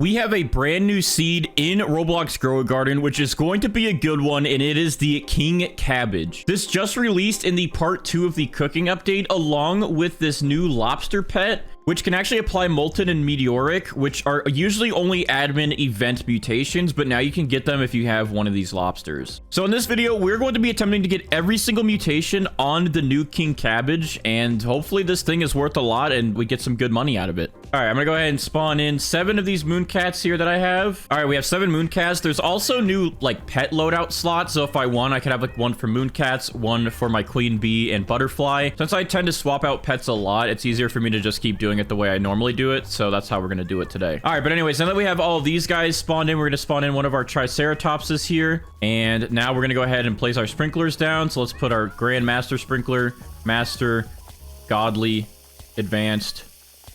We have a brand new seed in Roblox Grow A Garden, which is going to be a good one, and it is the King Cabbage. This just released in the part 2 of the cooking update, along with this new lobster pet, which can actually apply Molten and Meteoric, which are usually only admin event mutations, but now you can get them if you have one of these lobsters. So in this video, we're going to be attempting to get every single mutation on the new King Cabbage, and hopefully this thing is worth a lot and we get some good money out of it. All right, I'm gonna go ahead and spawn in 7 of these mooncats here that I have. All right, we have 7 mooncats. There's also new like pet loadout slots, so if I want, I could have like one for mooncats, one for my queen bee and butterfly. Since I tend to swap out pets a lot, it's easier for me to just keep doing it the way I normally do it, so that's how we're gonna do it today. All right, but anyways, now that we have all of these guys spawned in, we're gonna spawn in one of our Triceratopses here, and now we're gonna go ahead and place our sprinklers down. So let's put our Grandmaster sprinkler, Master, Godly, Advanced,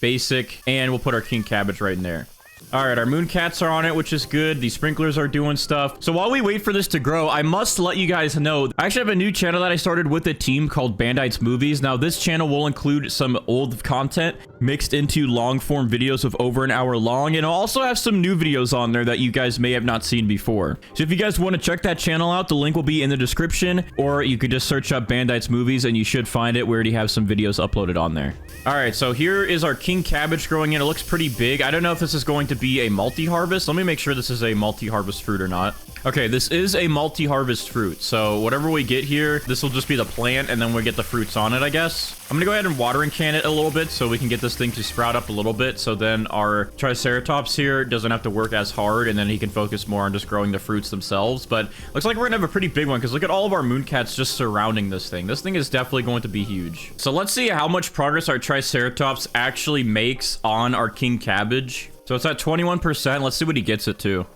Basic, and we'll put our King Cabbage right in there. All right, our mooncats are on it, which is good. The sprinklers are doing stuff. So while we wait for this to grow, I must let you guys know, I actually have a new channel that I started with a team called Bandites Movies. Now, this channel will include some old content mixed into long form videos of over an hour long, and I'll also have some new videos on there that you guys may have not seen before. So if you guys want to check that channel out, the link will be in the description, or you could just search up Bandites Movies and you should find it. We already have some videos uploaded on there. All right, so here is our King Cabbage growing in. It looks pretty big. I don't know if this is going to be a multi-harvest. Let me make sure this is a multi-harvest fruit or not. Okay, this is a multi-harvest fruit. So whatever we get here, this will just be the plant, and then we get the fruits on it, I guess. I'm gonna go ahead and watering can it a little bit so we can get this thing to sprout up a little bit. So then our Triceratops here doesn't have to work as hard, and then he can focus more on just growing the fruits themselves. But looks like we're gonna have a pretty big one, because look at all of our mooncats just surrounding this thing. This thing is definitely going to be huge. So let's see how much progress our Triceratops actually makes on our King Cabbage. So it's at 21%. Let's see what he gets it to.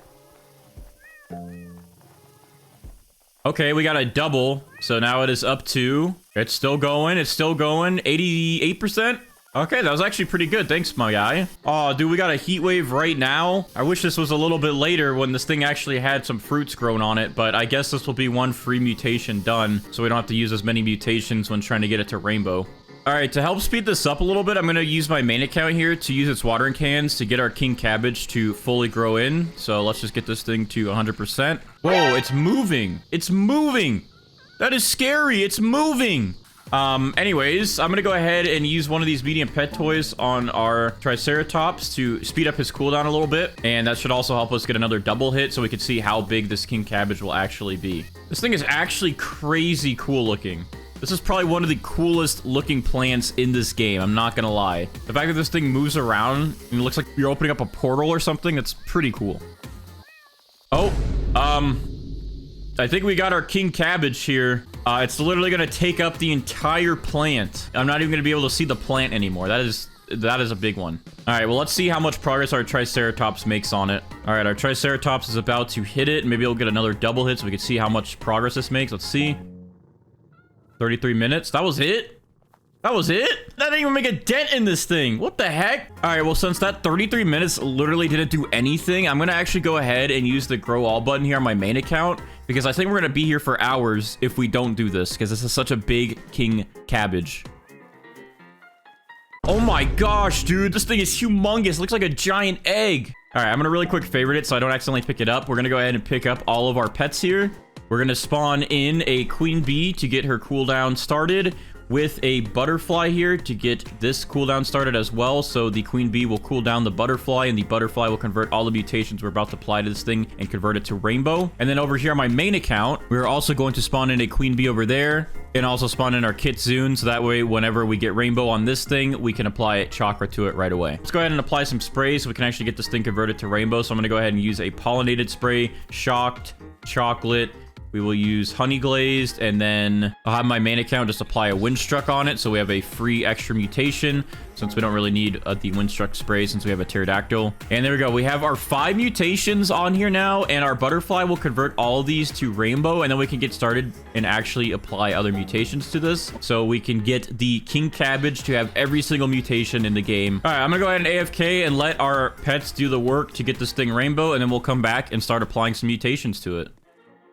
Okay, we got a double. So now it is up to... It's still going. It's still going. 88%. Okay, that was actually pretty good. Thanks, my guy. Oh, dude, we got a heat wave right now. I wish this was a little bit later when this thing actually had some fruits grown on it, but I guess this will be one free mutation done, so we don't have to use as many mutations when trying to get it to rainbow. All right, to help speed this up a little bit, I'm going to use my main account here to use its watering cans to get our King Cabbage to fully grow in. So let's just get this thing to 100%. Whoa, it's moving. It's moving. That is scary. It's moving. Anyways, I'm going to go ahead and use one of these medium pet toys on our Triceratops to speed up his cooldown a little bit. And that should also help us get another double hit so we can see how big this King Cabbage will actually be. This thing is actually crazy cool looking. This is probably one of the coolest looking plants in this game. I'm not gonna lie. The fact that this thing moves around and it looks like you're opening up a portal or something, that's pretty cool. Oh, I think we got our King Cabbage here. It's literally gonna take up the entire plant. I'm not even gonna be able to see the plant anymore. That is a big one. All right, well, let's see how much progress our Triceratops makes on it. All right, our Triceratops is about to hit it. Maybe it'll get another double hit so we can see how much progress this makes. Let's see. 33 minutes. That was it? That was it? That didn't even make a dent in this thing. What the heck? All right, well, since that 33 minutes literally didn't do anything, I'm going to actually go ahead and use the Grow All button here on my main account, because I think we're going to be here for hours if we don't do this, because this is such a big King Cabbage. Oh my gosh, dude. This thing is humongous. It looks like a giant egg. All right, I'm going to really quick favorite it so I don't accidentally pick it up. We're going to go ahead and pick up all of our pets here. We're going to spawn in a queen bee to get her cooldown started, with a butterfly here to get this cooldown started as well. So the queen bee will cool down the butterfly, and the butterfly will convert all the mutations we're about to apply to this thing and convert it to rainbow. And then over here on my main account, we're also going to spawn in a queen bee over there, and also spawn in our kitsune, so that way whenever we get rainbow on this thing, we can apply chakra to it right away. Let's go ahead and apply some spray so we can actually get this thing converted to rainbow. So I'm going to go ahead and use a pollinated spray, shocked, chocolate. We will use honey glazed, and then I'll have my main account just apply a windstruck on it, so we have a free extra mutation, since we don't really need the windstruck spray since we have a pterodactyl. And there we go. We have our 5 mutations on here now, and our butterfly will convert all of these to rainbow, and then we can get started and actually apply other mutations to this, so we can get the King Cabbage to have every single mutation in the game. All right, I'm gonna go ahead and AFK and let our pets do the work to get this thing rainbow, and then we'll come back and start applying some mutations to it.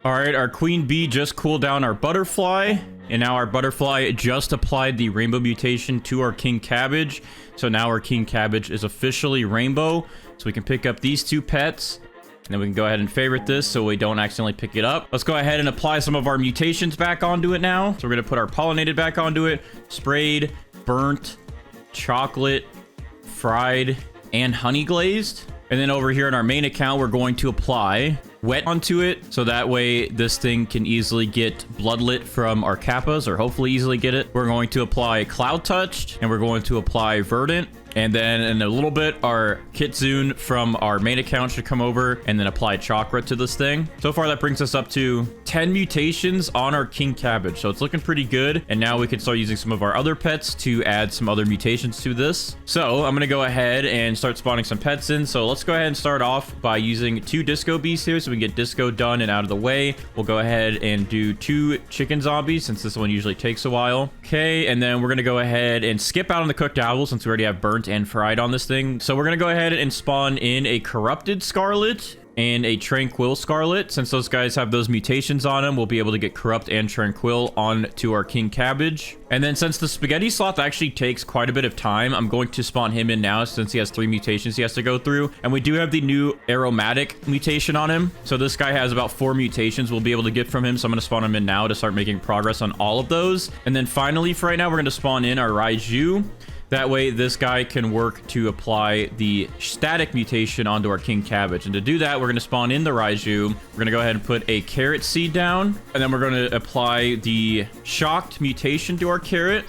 All right, our queen bee just cooled down our butterfly, And now our butterfly just applied the rainbow mutation to our king cabbage. So now our king cabbage is officially rainbow. So we can pick up these two pets. And then we can go ahead and favorite this so we don't accidentally pick it up. Let's go ahead and apply some of our mutations back onto it now. So we're going to put our pollinated back onto it. Sprayed, burnt, chocolate, fried, and honey glazed. And then over here in our main account, we're going to apply wet onto it. So that way this thing can easily get bloodlet from our kappas, or hopefully easily get it. We're going to apply cloud touched, and we're going to apply verdant. And then in a little bit, our kitsune from our main account should come over and then apply chakra to this thing. So far, that brings us up to 10 mutations on our king cabbage. So it's looking pretty good. And now we can start using some of our other pets to add some other mutations to this. So I'm going to go ahead and start spawning some pets in. So let's go ahead and start off by using 2 disco bees here so we can get disco done and out of the way. We'll go ahead and do 2 chicken zombies since this one usually takes a while. Okay, and then we're going to go ahead and skip out on the cooked owl since we already have burnt and fried on this thing. So we're gonna go ahead and spawn in a corrupted scarlet and a tranquil scarlet. Since those guys have those mutations on them, we'll be able to get corrupt and tranquil onto our king cabbage. And then since the spaghetti sloth actually takes quite a bit of time, I'm going to spawn him in now since he has 3 mutations he has to go through. And we do have the new aromatic mutation on him. So this guy has about 4 mutations we'll be able to get from him. So I'm going to spawn him in now to start making progress on all of those. And then finally, for right now, we're going to spawn in our Raiju. That way, this guy can work to apply the static mutation onto our king cabbage. And to do that, we're going to spawn in the Raiju. We're going to go ahead and put a carrot seed down. And then we're going to apply the shocked mutation to our carrot.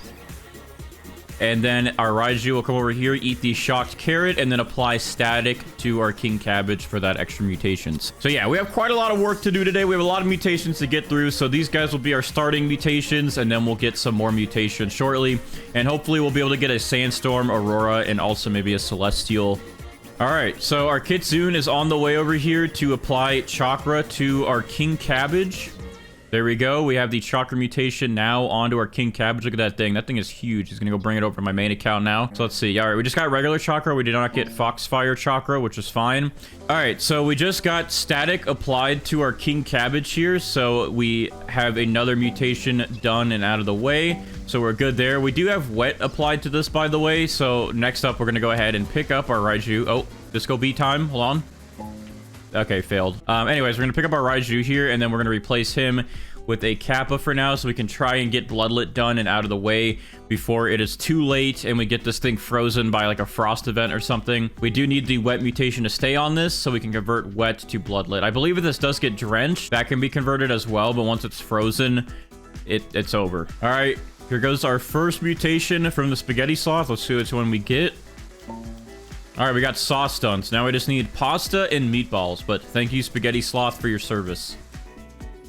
And then our Raiju will come over here, eat the shocked carrot, and then apply static to our king cabbage for that extra mutations. So yeah, we have quite a lot of work to do today. We have a lot of mutations to get through. So these guys will be our starting mutations, and then we'll get some more mutations shortly. And hopefully we'll be able to get a sandstorm, aurora, and also maybe a celestial. All right, so our kitsune is on the way over here to apply chakra to our king cabbage. There we go. We have the chakra mutation now onto our king cabbage. Look at that thing. That thing is huge. He's going to go bring it over to my main account now. So let's see. All right, we just got regular chakra. We did not get foxfire chakra, which is fine. All right, so we just got static applied to our king cabbage here. So we have another mutation done and out of the way. So we're good there. We do have wet applied to this, by the way. So next up, we're going to go ahead and pick up our Raiju. Oh, disco bee time. Hold on. Okay, failed. Anyways, we're going to pick up our Raiju here, and then we're going to replace him with a kappa for now, so we can try and get bloodlet done and out of the way before it is too late and we get this thing frozen by like a frost event or something. We do need the wet mutation to stay on this so we can convert wet to bloodlet. I believe if this does get drenched, that can be converted as well, but once it's frozen, it's over. All right, here goes our first mutation from the spaghetti sloth. Let's see which one we get. All right, we got sauce stunts. Now we just need pasta and meatballs, but thank you, spaghetti sloth, for your service.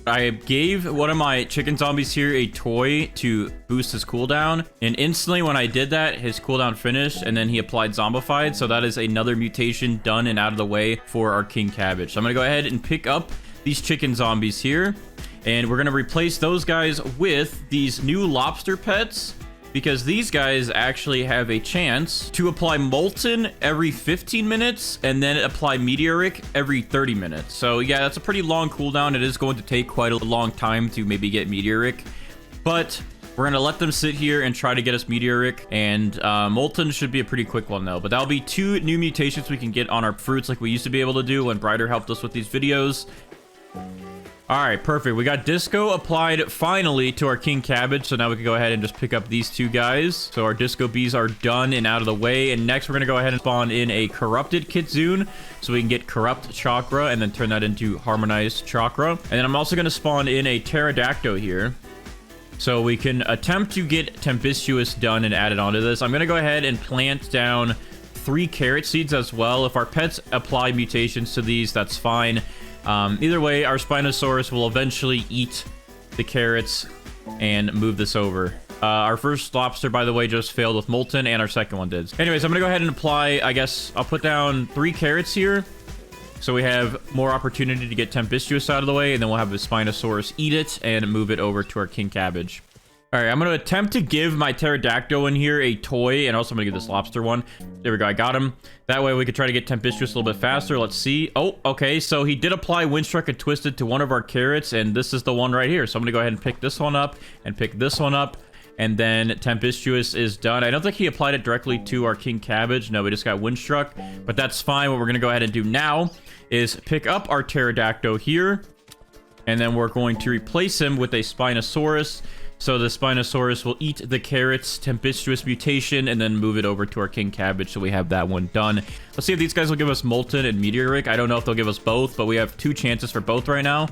I gave one of my chicken zombies here a toy to boost his cooldown, and instantly when I did that, his cooldown finished, and then he applied zombified, so that is another mutation done and out of the way for our king cabbage. So I'm gonna go ahead and pick up these chicken zombies here, and we're gonna replace those guys with these new lobster pets, because these guys actually have a chance to apply molten every 15 minutes and then apply meteoric every 30 minutes. So yeah, that's a pretty long cooldown. It is going to take quite a long time to maybe get meteoric, but we're going to let them sit here and try to get us meteoric, and molten should be a pretty quick one though. But that'll be 2 new mutations we can get on our fruits like we used to be able to do when Brighter helped us with these videos. All right, perfect. We got disco applied finally to our king cabbage, so now we can go ahead and just pick up these 2 guys. So our disco bees are done and out of the way, and next we're gonna go ahead and spawn in a corrupted kitsune so we can get corrupt chakra and then turn that into harmonized chakra. And then I'm also gonna spawn in a pterodactyl here so we can attempt to get tempestuous done and added onto this. I'm gonna go ahead and plant down 3 carrot seeds as well. If our pets apply mutations to these, that's fine. Either way, our Spinosaurus will eventually eat the carrots and move this over. Our first lobster, by the way, just failed with molten, and our second one did. Anyways, I'm gonna go ahead and apply, I guess, I'll put down 3 carrots here, so we have more opportunity to get tempestuous out of the way, and then we'll have the Spinosaurus eat it and move it over to our king cabbage. All right, I'm going to attempt to give my pterodactyl in here a toy, and also I'm going to give this lobster one. There we go, I got him. That way we could try to get tempestuous a little bit faster. Let's see. Oh, okay, so he did apply Windstruck and Twisted to one of our carrots, and this is the one right here. So I'm going to go ahead and pick this one up and pick this one up, and then tempestuous is done. I don't think he applied it directly to our King Cabbage. No, we just got Windstruck, but that's fine. What we're going to go ahead and do now is pick up our pterodactyl here, and then we're going to replace him with a Spinosaurus. So the Spinosaurus will eat the carrots, tempestuous mutation, and then move it over to our King Cabbage, so we have that one done. Let's see if these guys will give us Molten and Meteoric. I don't know if they'll give us both, but we have 2 chances for both right now.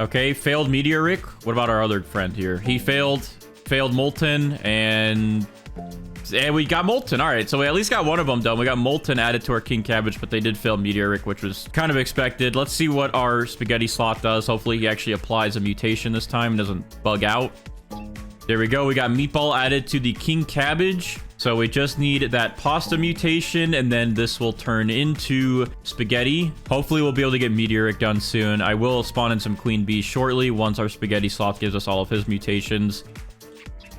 Okay, failed Meteoric. What about our other friend here? He failed Molten, and we got Molten. All right, so we at least got one of them done. We got Molten added to our King Cabbage, but they did fail Meteoric, which was kind of expected. Let's see what our Spaghetti Sloth does. Hopefully he actually applies a mutation this time and doesn't bug out. There we go. We got Meatball added to the King Cabbage. So we just need that pasta mutation, and then this will turn into spaghetti. Hopefully we'll be able to get Meteoric done soon. I will spawn in some Queen Bee shortly once our Spaghetti Sloth gives us all of his mutations.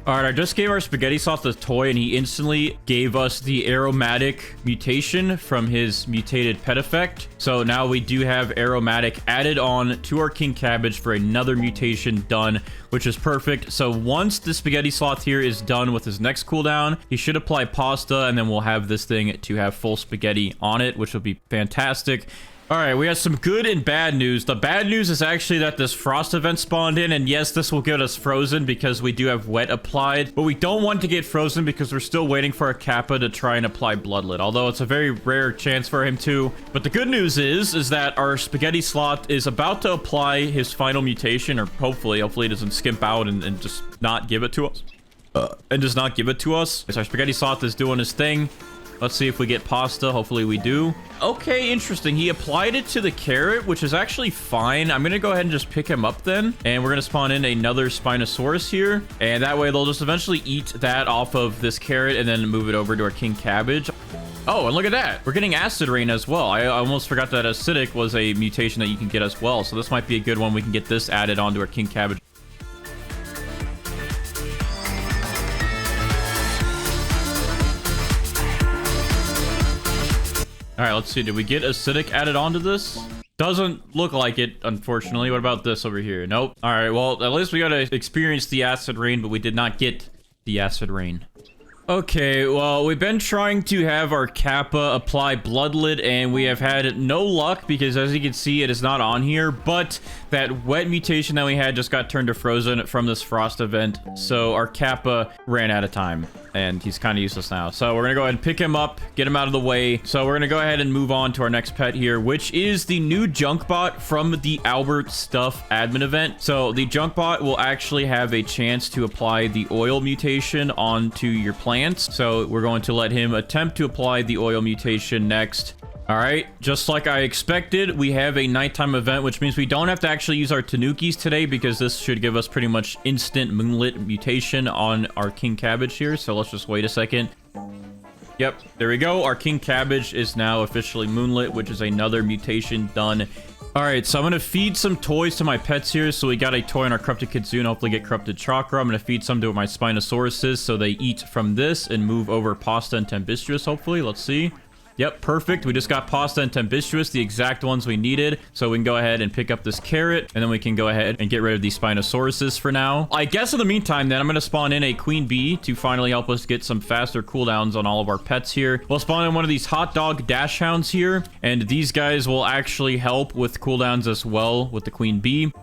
All right, I just gave our Spaghetti Sloth the toy, and he instantly gave us the Aromatic mutation from his mutated pet effect. So now we do have Aromatic added on to our King Cabbage for another mutation done, which is perfect. So once the Spaghetti Sloth here is done with his next cooldown, he should apply Pasta, and then we'll have this thing to have full spaghetti on it, which will be fantastic. All right, we have some good and bad news. The bad news is actually that this frost event spawned in, and yes, this will get us frozen because we do have wet applied, but we don't want to get frozen because we're still waiting for a Kappa to try and apply Bloodlet, although it's a very rare chance for him to. But the good news is that our Spaghetti Sloth is about to apply his final mutation, or hopefully he doesn't skimp out and just not give it to us. So our Spaghetti Sloth is doing his thing. Let's see if we get Pasta. Hopefully we do. Okay, interesting. He applied it to the carrot, which is actually fine. I'm going to go ahead and just pick him up then. And we're going to spawn in another Spinosaurus here. And that way they'll just eventually eat that off of this carrot and then move it over to our King Cabbage. Oh, and look at that. We're getting Acid Rain as well. I almost forgot that Acidic was a mutation that you can get as well. So this might be a good one. We can get this added onto our King Cabbage. All right, let's see. Did we get Acidic added onto this? Doesn't look like it, unfortunately. What about this over here? Nope. All right, well, at least we got to experience the Acid Rain, but we did not get the Acid Rain. Okay, well, we've been trying to have our Kappa apply Bloodlet, and we have had no luck because, as you can see, it is not on here, but that wet mutation that we had just got turned to frozen from this frost event, so our Kappa ran out of time, and he's kind of useless now. So we're going to go ahead and pick him up, get him out of the way. So we're going to go ahead and move on to our next pet here, which is the new Junkbot from the Albert Stuff admin event. So the Junkbot will actually have a chance to apply the oil mutation onto your plants. So we're going to let him attempt to apply the oil mutation next. All right, just like I expected, we have a nighttime event, which means we don't have to actually use our Tanukis today because this should give us pretty much instant Moonlit mutation on our King Cabbage here. So let's just wait a second. Yep, there we go. Our King Cabbage is now officially Moonlit, which is another mutation done. All right, so I'm going to feed some toys to my pets here. So we got a toy on our Corrupted Kitsune, hopefully get Corrupted Chakra. I'm going to feed some to my Spinosauruses so they eat from this and move over Pasta and Tempestuous, hopefully. Let's see. Yep, perfect. We just got Pasta and Tempestuous, the exact ones we needed. So we can go ahead and pick up this carrot, and then we can go ahead and get rid of these Spinosauruses for now. I guess in the meantime, then, I'm going to spawn in a Queen Bee to finally help us get some faster cooldowns on all of our pets here. We'll spawn in one of these Hot Dog Dash Hounds here, and these guys will actually help with cooldowns as well with the Queen Bee.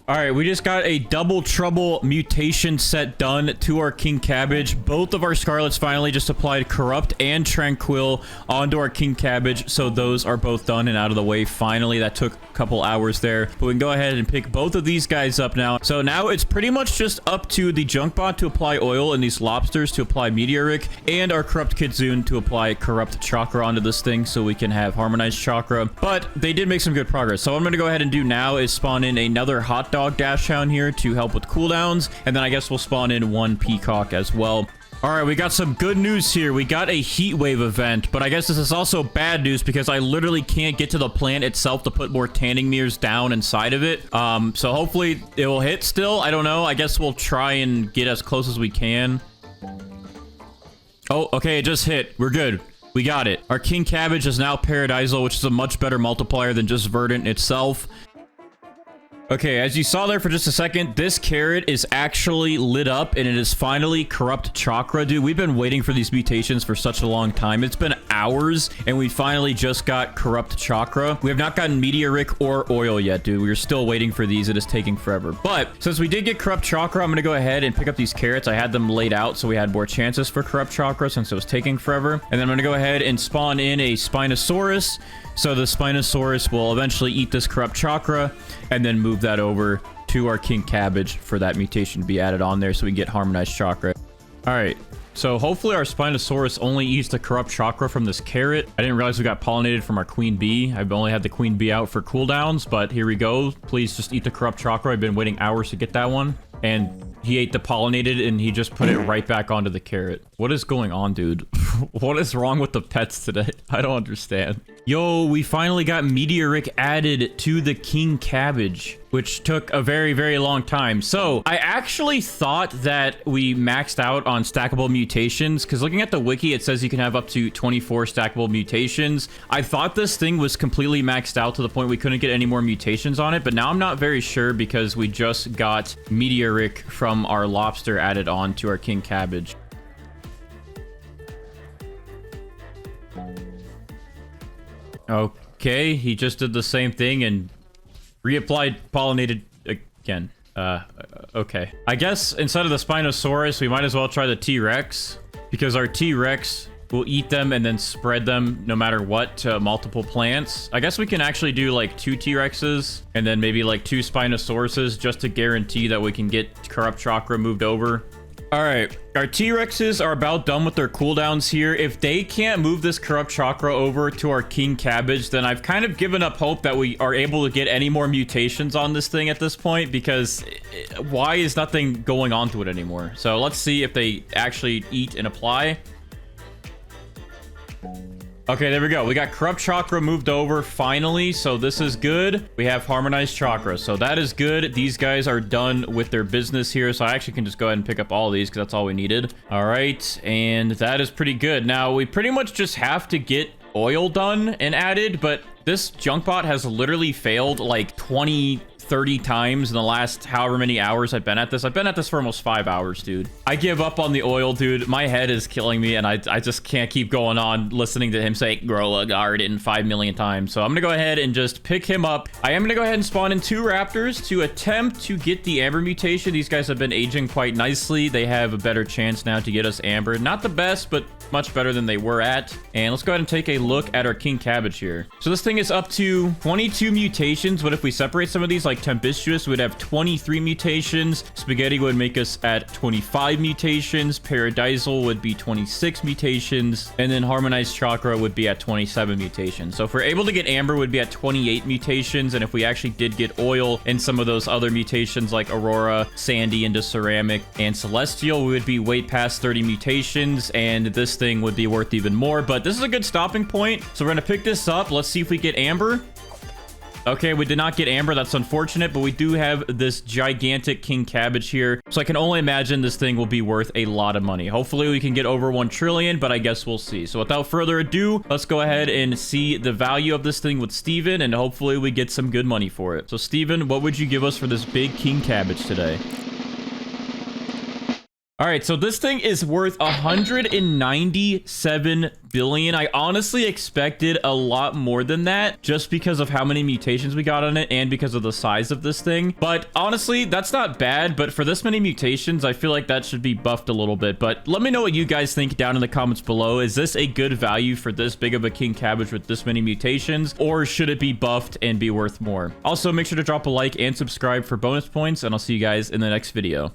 All right, we just got a Double Trouble mutation set done to our King Cabbage. Both of our Scarlets finally just applied Corrupt and Tranquil onto our King Cabbage, so those are both done and out of the way finally. That took a couple hours there, but we can go ahead and pick both of these guys up now. So now it's pretty much just up to the Junkbot to apply oil and these lobsters to apply Meteoric, and our Corrupt Kitsune to apply Corrupt Chakra onto this thing so we can have Harmonized Chakra. But they did make some good progress. So what I'm going to go ahead and do now is spawn in another Hot Dog Dash Hound here to help with cooldowns, and then I guess we'll spawn in one Peacock as well. All right, we got some good news here. We got a heat wave event, but I guess this is also bad news because I literally can't get to the plant itself to put more tanning mirrors down inside of it. So hopefully it will hit still. I don't know. I guess we'll try and get as close as we can. Oh, okay, it just hit. We're good. We got it. Our King Cabbage is now Paradisal, which is a much better multiplier than just Verdant itself. Okay, as you saw there for just a second, this carrot is actually lit up and it is finally Corrupt Chakra. Dude, we've been waiting for these mutations for such a long time. It's been hours and we finally just got Corrupt Chakra. We have not gotten Meteoric or Oil yet, dude. We're still waiting for these. It is taking forever. But since we did get Corrupt Chakra, I'm going to go ahead and pick up these carrots. I had them laid out so we had more chances for Corrupt Chakra since it was taking forever. And then I'm going to go ahead and spawn in a Spinosaurus. So the Spinosaurus will eventually eat this Corrupt Chakra and then move that over to our King Cabbage for that mutation to be added on there so we can get Harmonized Chakra. All right, so hopefully our Spinosaurus only eats the Corrupt Chakra from this carrot. I didn't realize we got pollinated from our Queen Bee. I've only had the Queen Bee out for cooldowns, but here we go. Please just eat the Corrupt Chakra. I've been waiting hours to get that one. And he ate the pollinated and he just put it right back onto the carrot. What is going on, dude? What is wrong with the pets today? I don't understand. Yo, we finally got Meteoric added to the King Cabbage, which took a very, very long time. So I actually thought that we maxed out on stackable mutations because looking at the wiki, it says you can have up to 24 stackable mutations. I thought this thing was completely maxed out to the point we couldn't get any more mutations on it, but now I'm not very sure because we just got Meteoric from our lobster added on to our King Cabbage. Okay, he just did the same thing and reapplied pollinated again. Okay. I guess instead of the Spinosaurus, we might as well try the T-Rex because our T-Rex will eat them and then spread them no matter what to multiple plants. I guess we can actually do like 2 T-Rexes and then maybe like 2 Spinosauruses just to guarantee that we can get Corrupt Chakra moved over. All right, our T-Rexes are about done with their cooldowns here. If they can't move this Corrupt Chakra over to our King Cabbage, then I've kind of given up hope that we are able to get any more mutations on this thing at this point because why is nothing going on to it anymore? So let's see if they actually eat and apply. Okay, there we go. We got Corrupt Chakra moved over finally, so this is good. We have Harmonized Chakra, so that is good. These guys are done with their business here, so I actually can just go ahead and pick up all of these because that's all we needed. All right, and that is pretty good. Now, we pretty much just have to get Oil done and added, but this junk bot has literally failed like 30 times in the last however many hours I've been at this. I've been at this for almost 5 hours, dude. I give up on the Oil, dude. My head is killing me, and I just can't keep going on listening to him say, grow a garden 5 million times. So I'm going to go ahead and just pick him up. I am going to go ahead and spawn in 2 raptors to attempt to get the Amber mutation. These guys have been aging quite nicely. They have a better chance now to get us Amber. Not the best, but much better than they were at. And let's go ahead and take a look at our King Cabbage here. So this thing is up to 22 mutations, but if we separate some of these, like Tempestuous would have 23 mutations, Spaghetti would make us at 25 mutations, Paradisal would be 26 mutations, and then Harmonized Chakra would be at 27 mutations. So if we're able to get Amber, would be at 28 mutations, and if we actually did get Oil and some of those other mutations like Aurora, Sandy into Ceramic, and Celestial, we would be way past 30 mutations, and this thing would be worth even more. But this is a good stopping point, so we're gonna pick this up. Let's see if we get Amber. Okay, we did not get Amber. That's unfortunate, but we do have this gigantic King Cabbage here. So I can only imagine this thing will be worth a lot of money. Hopefully we can get over 1 trillion, but I guess we'll see. So without further ado, let's go ahead and see the value of this thing with Steven, and hopefully we get some good money for it. So Steven, what would you give us for this big King Cabbage today? All right, so this thing is worth 197 billion. I honestly expected a lot more than that just because of how many mutations we got on it and because of the size of this thing. But honestly, that's not bad. But for this many mutations, I feel like that should be buffed a little bit. But let me know what you guys think down in the comments below. Is this a good value for this big of a King Cabbage with this many mutations, or should it be buffed and be worth more? Also, make sure to drop a like and subscribe for bonus points, and I'll see you guys in the next video.